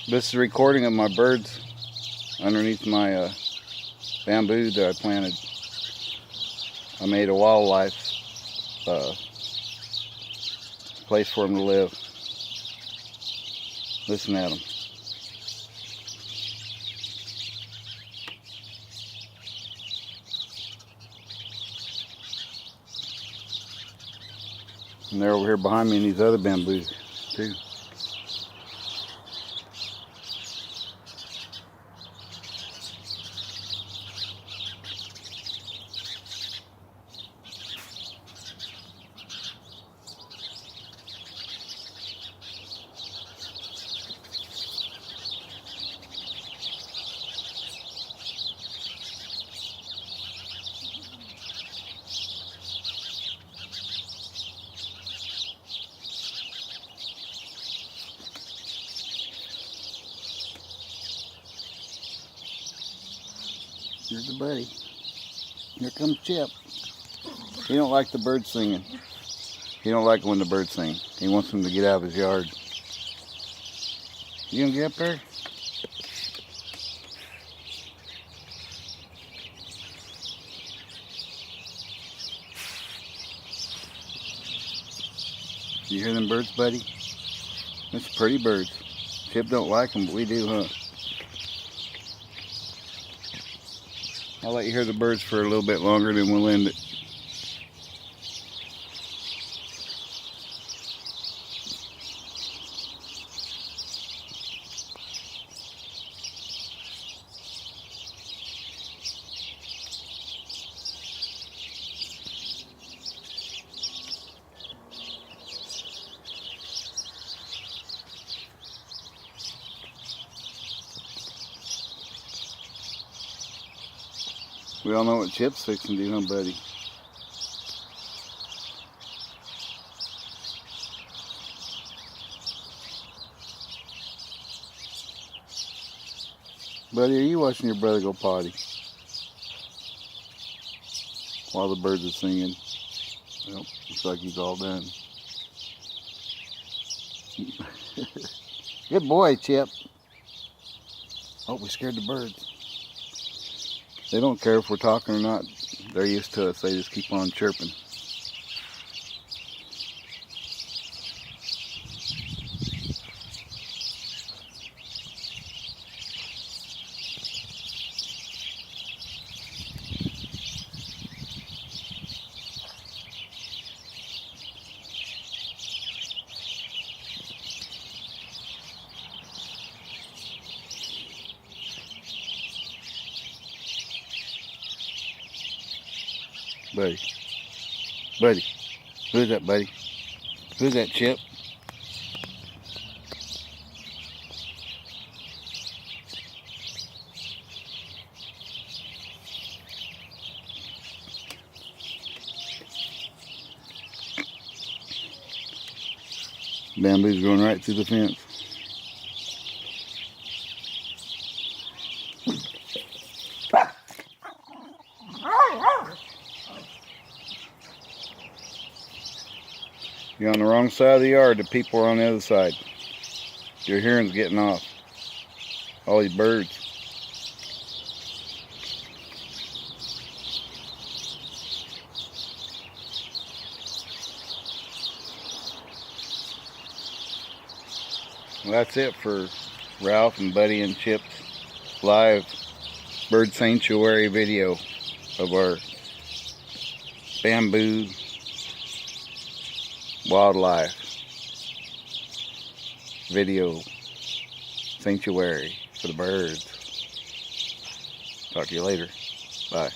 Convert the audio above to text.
This is a recording of my birds underneath my bamboo that I planted. I made a wildlife place for them to live. Listen at them. And they're over here behind me in these other bamboos too. Here's the buddy. Here comes Chip. He don't like the birds singing. He don't like it when the birds sing. He wants them to get out of his yard. You gonna get up there? You hear them birds, buddy? That's pretty birds. Chip don't like them, but we do, huh? I'll let you hear the birds for a little bit longer, then we'll end it. We all know what Chip's fixing to do, huh, buddy? Buddy, are you watching your brother go potty? While the birds are singing. Well, looks like he's all done. Good boy, Chip. Oh, we scared the birds. They don't care if we're talking or not. They're used to us. They just keep on chirping. Buddy. Buddy. Who's that, buddy? Who's that, Chip? Bamboo's going right through the fence. You're on the wrong side of the yard. The people are on the other side. Your hearing's getting off. All these birds. Well, that's it for Ralph and Buddy and Chip's live bird sanctuary video of our bamboo wildlife video sanctuary for the birds. Talk to you later. Bye.